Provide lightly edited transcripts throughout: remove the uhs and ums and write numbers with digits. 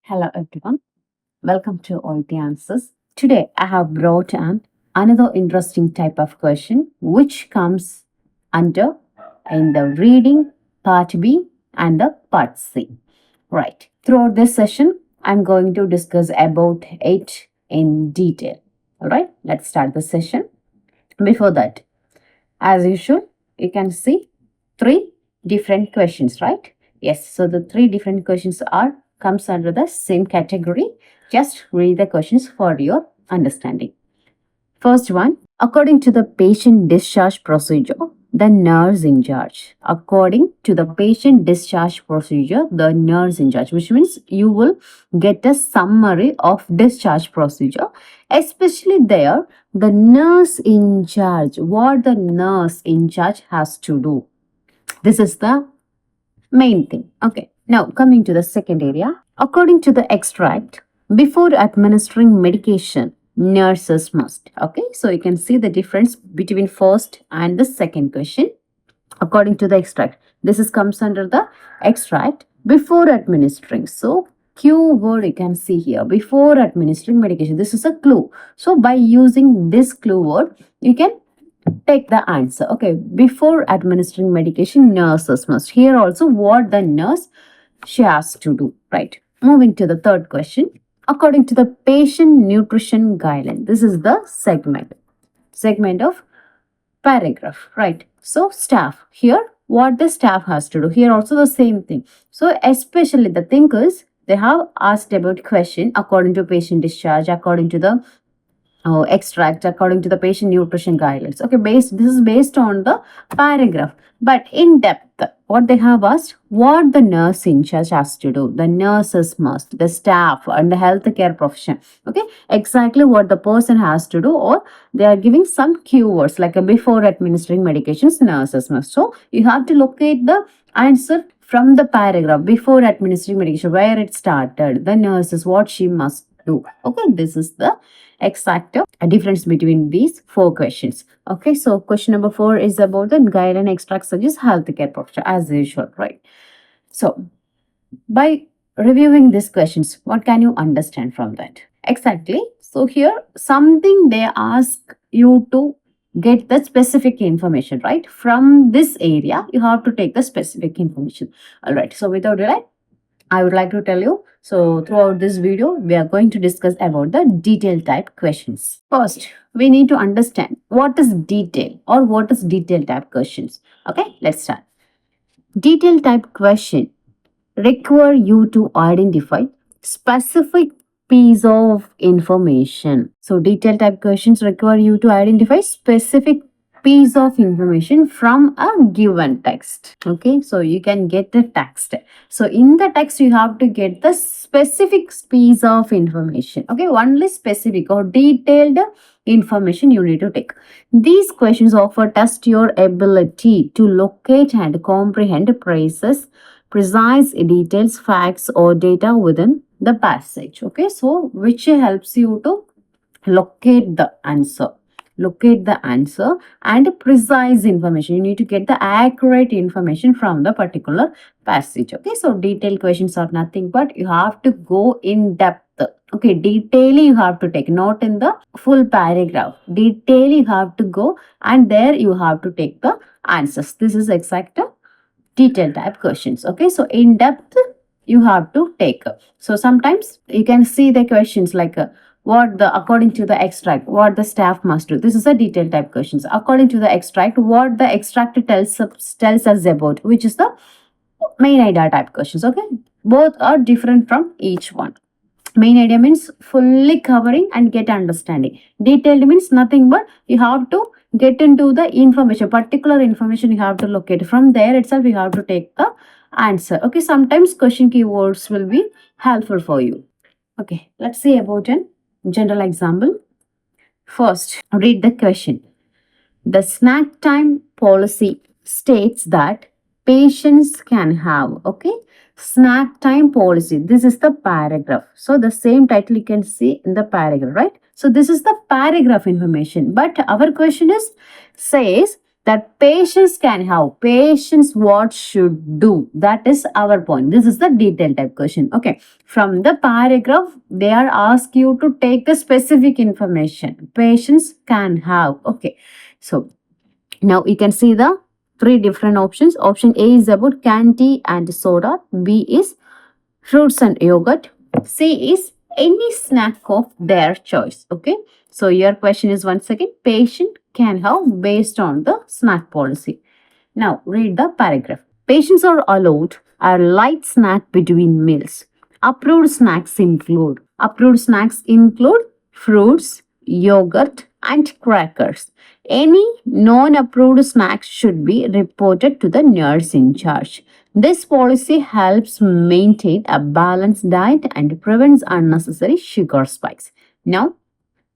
Hello everyone, welcome to OET Answers. Today I have brought another interesting type of question which comes under in the reading part B and the part C. Right. Throughout this session, I'm going to discuss about it in detail. Alright, let's start the session. Before that, as usual, you can see three different questions, right? Yes, so the three different questions comes under the same category. Just read the questions for your understanding. First one, according to the patient discharge procedure, the nurse in charge. According to the patient discharge procedure, the nurse in charge, which means you will get a summary of discharge procedure, especially there, the nurse in charge, what the nurse in charge has to do. This is the main thing. Okay, now coming to the second area. According to the extract, before administering medication, nurses must. Okay, so you can see the difference between first and the second question. According to the extract, comes under the extract before administering. So Q word you can see here, before administering medication. This is a clue. So by using this clue word, you can take the answer. Okay, before administering medication, nurses must. Here also what the nurse she has to do, right? Moving to the third question. According to the patient nutrition guideline, this is the segment of paragraph, right? So staff, here what the staff has to do, here also the same thing. So especially the thing is they have asked about question according to patient discharge, according to the extract, according to the patient nutrition guidelines. Okay, this is based on the paragraph, but in depth what they have asked, what the nurse in charge has to do, the nurses must, the staff and the healthcare profession. Okay, exactly what the person has to do, or they are giving some keywords like before administering medications, nurses must. So you have to locate the answer from the paragraph, before administering medication, where it started, the nurses, what she must do. Okay, this is the exact difference between these four questions. Okay, so question number 4 is about the guideline extract suggests healthcare profession as usual, right? So by reviewing these questions, what can you understand from that? Exactly. So here something they ask you to get the specific information, right? From this area, you have to take the specific information. All right. So without delay, I would like to tell you. So throughout this video, we are going to discuss about the detail type questions. First, we need to understand what is detail or what is detail type questions. Okay, let's start. Detail type question require you to identify specific piece of information. So detail type questions require you to identify specific piece of information from a given text. Okay, so you can get the text. So in the text, you have to get the specific piece of information. Okay, only specific or detailed information you need to take. These questions offer test your ability to locate and comprehend precise details, facts, or data within the passage. Okay, so which helps you to locate the answer and precise information. You need to get the accurate information from the particular passage. Okay, so detailed questions are nothing but you have to go in depth. Okay, detail you have to take, not in the full paragraph. Detail you have to go, and there you have to take the answers. This is exact detail type questions. Okay, so in depth you have to take. So sometimes you can see the questions like according to the extract, what the staff must do. This is a detail type questions. According to the extract, what the extract tells us about, which is the main idea type questions. Okay, both are different from each one. Main idea means fully covering and get understanding. Detailed means nothing but you have to get into the information, particular information you have to locate. From there itself you have to take the answer. Okay, sometimes question keywords will be helpful for you. Okay, let's see about an general example. First, read the question. The snack time policy states that patients can have, okay, snack time policy. This is the paragraph. So the same title you can see in the paragraph, right? So this is the paragraph information. But our question says that patients can have. Patients what should do. That is our point. This is the detailed type question. Okay. From the paragraph, they are asked you to take the specific information. Patients can have. Okay. So now you can see the three different options. Option A is about candy and soda. B is fruits and yogurt. C is any snack of their choice. Okay. So your question is once again, patient can have based on the snack policy. Now read the paragraph. Patients are allowed a light snack between meals. Approved snacks include fruits, yogurt, and crackers. Any non-approved snacks should be reported to the nurse in charge. This policy helps maintain a balanced diet and prevents unnecessary sugar spikes. Now,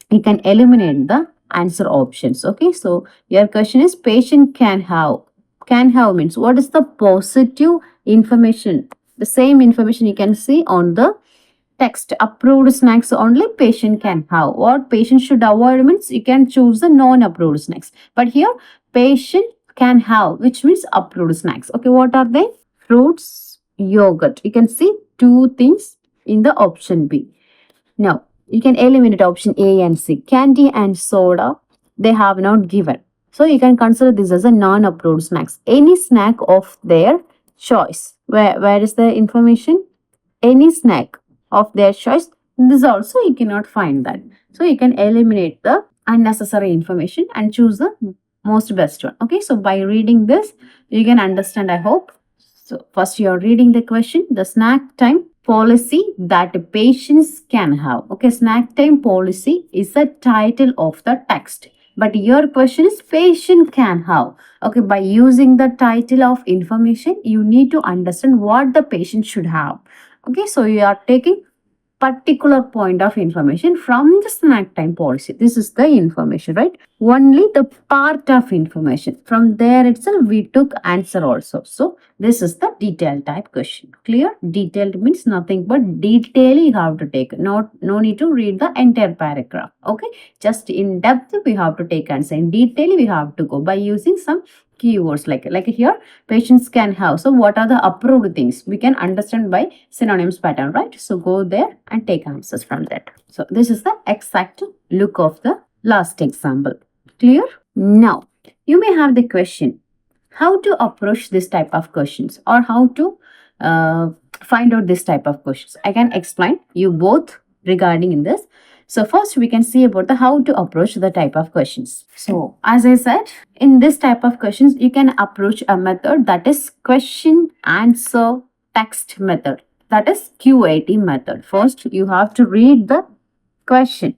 you can eliminate the answer options. Okay, so your question is patient can have. Can have means what is the positive information? The same information you can see on the text. Approved snacks only patient can have. What patient should avoid means you can choose the non-approved snacks. But here patient can have, which means approved snacks. Okay, what are they? Fruits, yogurt. You can see two things in the option B. Now you can eliminate option A and C. Candy and soda, they have not given. So you can consider this as a non-approved snacks. Any snack of their choice. Where is the information? Any snack of their choice. This also you cannot find that. So you can eliminate the unnecessary information and choose the most best one. Okay, so by reading this, you can understand, I hope. So first you are reading the question, the snack time policy that patients can have. Okay, snack time policy is the title of the text. But your question is patient can have. Okay, by using the title of information, you need to understand what the patient should have. Okay, so you are taking particular point of information from the snack time policy. This is the information, right? Only the part of information. From there itself, we took answer also. So this is the detailed type question. Clear? Detailed means nothing but detail you have to take. No need to read the entire paragraph. Okay, just in depth we have to take answer. In detail we have to go by using some keywords like here patients can have. So what are the approved things we can understand by synonyms pattern, right? So go there and take answers from that. So this is the exact look of the last example. Clear? Now you may have the question how to approach this type of questions or how to find out this type of questions. I can explain you both regarding in this. So first we can see about the how to approach the type of questions. So as I said, in this type of questions, you can approach a method that is question answer text method. That is QAT method. First, you have to read the question.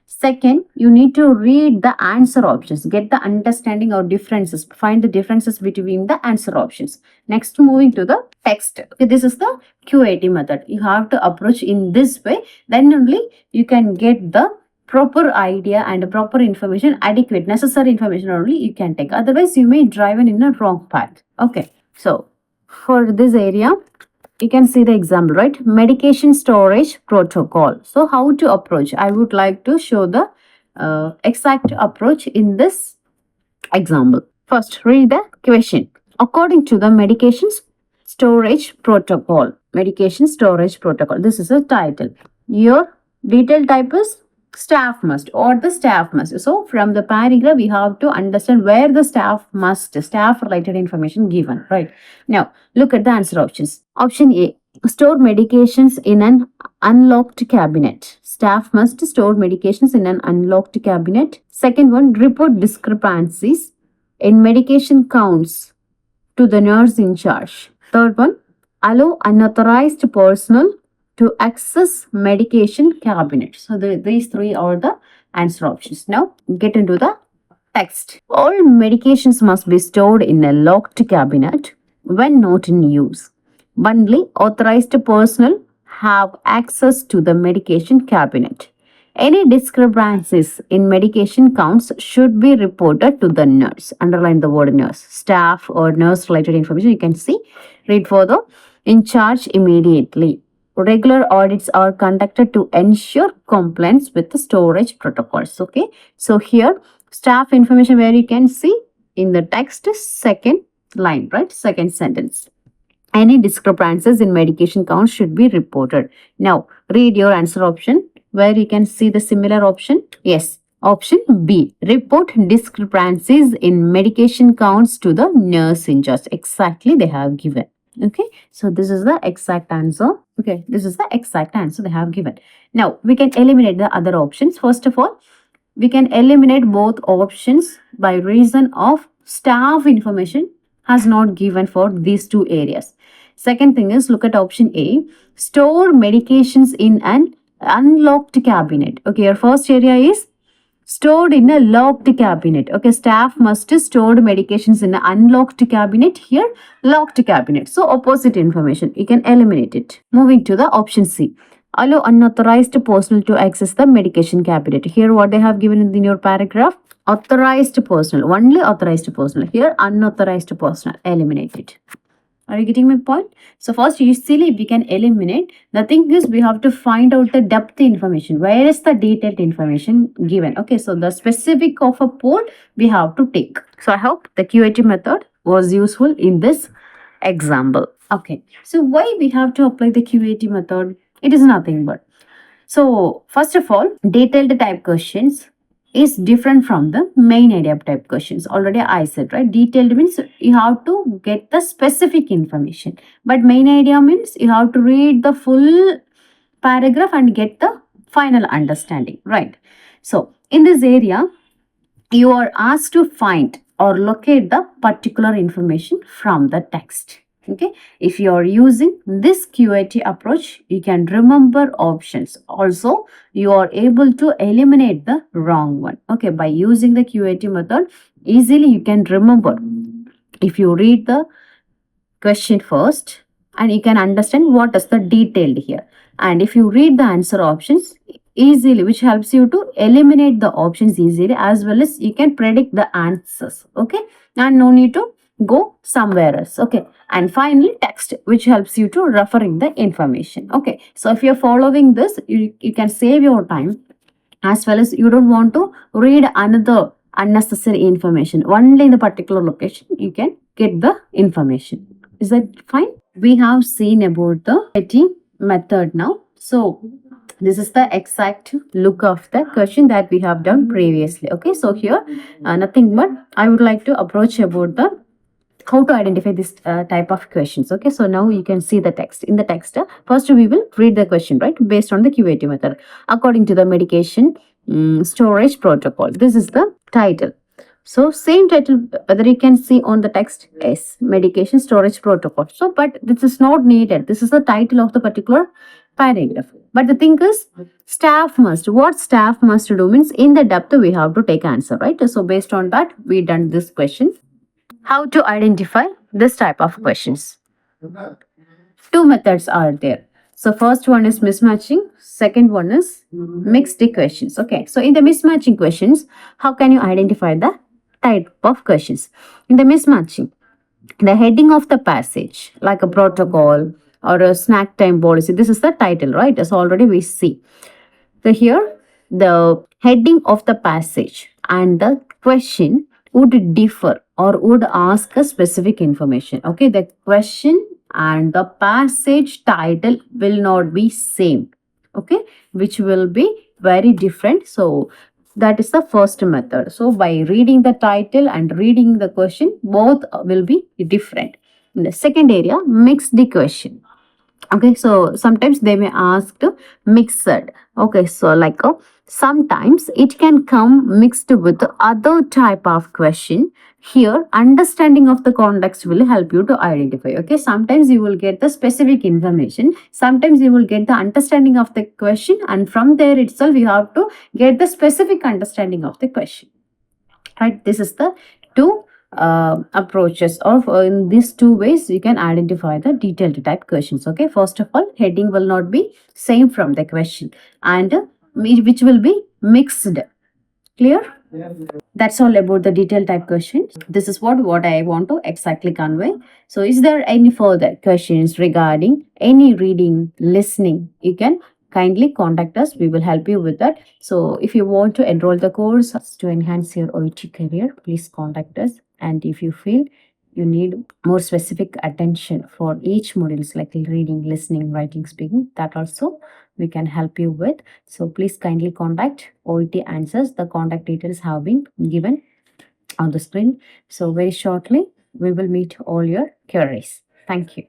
Second, you need to read the answer options, get the understanding of differences, find the differences between the answer options. Next, moving to the text. Okay, this is the QAT method. You have to approach in this way, then only you can get the proper idea and proper information, adequate, necessary information only you can take. Otherwise, you may drive in a wrong path. Okay, so for this area, you can see the example, right? Medication storage protocol. So how to approach? I would like to show the exact approach in this example. First, read the question. According to the medications storage protocol, this is a title. Your detailed type is staff must or the staff must. So from the paragraph, we have to understand where the staff related information given, right? Now, look at the answer options. Option A, store medications in an unlocked cabinet. Staff must store medications in an unlocked cabinet. Second one, report discrepancies in medication counts to the nurse in charge. Third one, allow unauthorized personnel to access medication cabinet. So these three are the answer options. Now get into the text. All medications must be stored in a locked cabinet when not in use. Only authorized personnel have access to the medication cabinet. Any discrepancies in medication counts should be reported to the nurse. Underline the word nurse. Staff or nurse related information you can see. Read further. In charge immediately. Regular audits are conducted to ensure compliance with the storage protocols. Okay. So here staff information where you can see in the text, second line, right? Second sentence. Any discrepancies in medication count should be reported. Now, read your answer option where you can see the similar option. Yes, option B. Report discrepancies in medication counts to the nurse in charge. Exactly, they have given. Okay, so this is the exact answer. Okay, this is the exact answer they have given. Now, we can eliminate the other options. First of all, we can eliminate both options by reason of staff information has not given for these two areas. Second thing is, look at option A, store medications in an unlocked cabinet. Okay, your first area is stored in a locked cabinet. Okay, staff must store medications in an unlocked cabinet. Here, locked cabinet. So, opposite information. You can eliminate it. Moving to the option C. Allow unauthorized personnel to access the medication cabinet. Here, what they have given in your paragraph? Authorized personnel. Only authorized personnel. Here, unauthorized personnel. Eliminate it. Are you getting my point? So first, usually we can eliminate. The thing is, we have to find out the depth information. Where is the detailed information given? Okay, so the specific of a poll we have to take. So I hope the QAT method was useful in this example. Okay, so why we have to apply the QAT method? It is nothing but. So first of all, detailed type questions is different from the main idea type questions. Already I said, right? Detailed means you have to get the specific information, but main idea means you have to read the full paragraph and get the final understanding, right? So in this area, you are asked to find or locate the particular information from the text. Okay, if you are using this QAT approach, you can remember options. Also, you are able to eliminate the wrong one. Okay, by using the QAT method, easily you can remember. If you read the question first, and you can understand what is the detailed here. And if you read the answer options easily, which helps you to eliminate the options easily, as well as you can predict the answers. Okay, and no need to go somewhere else. Okay, and finally text, which helps you to referring the information. Okay, so if you're following this, you can save your time, as well as you don't want to read another unnecessary information. Only in the particular location you can get the information. Is that fine? We have seen about the writing method now. So this is the exact look of the question that we have done previously. Okay, so here nothing but I would like to approach about the how to identify this type of questions. Okay, so now you can see the text. In the text, first we will read the question, right, based on the QAT method. According to the medication storage protocol, this is the title. So same title, whether you can see on the text, yes, medication storage protocol. So, but this is not needed. This is the title of the particular paragraph. But the thing is, staff must, what staff must do means in the depth we have to take answer, right? So based on that, we done this question. How to identify this type of questions? Two methods are there. So first one is mismatching, second one is mixed questions. Okay, so in the mismatching questions, how can you identify the type of questions? In the mismatching, the heading of the passage, like a protocol or a snack time policy, this is the title, right? As already we see. So here, the heading of the passage and the question would differ or would ask a specific information. Okay, the question and the passage title will not be same. Okay, which will be very different. So that is the first method. So by reading the title and reading the question, both will be different. In the second area, mixed the question. Okay, so sometimes they may ask mixed. Okay, so like sometimes it can come mixed with other type of question. Here, understanding of the context will help you to identify. Okay, sometimes you will get the specific information, sometimes you will get the understanding of the question, and from there itself you have to get the specific understanding of the question. Right, this is the two approaches, or in these two ways you can identify the detailed type questions. Okay, first of all, heading will not be same from the question, and which will be mixed. Clear? That's all about the detailed type questions. This is what I want to exactly convey. So is there any further questions regarding any reading, listening? You can kindly contact us. We will help you with that. So if you want to enroll the course to enhance your OET career, please contact us. And if you feel you need more specific attention for each modules like reading, listening, writing, speaking, that also we can help you with. So please kindly contact OET Answers. The contact details have been given on the screen. So very shortly we will meet all your queries. Thank you.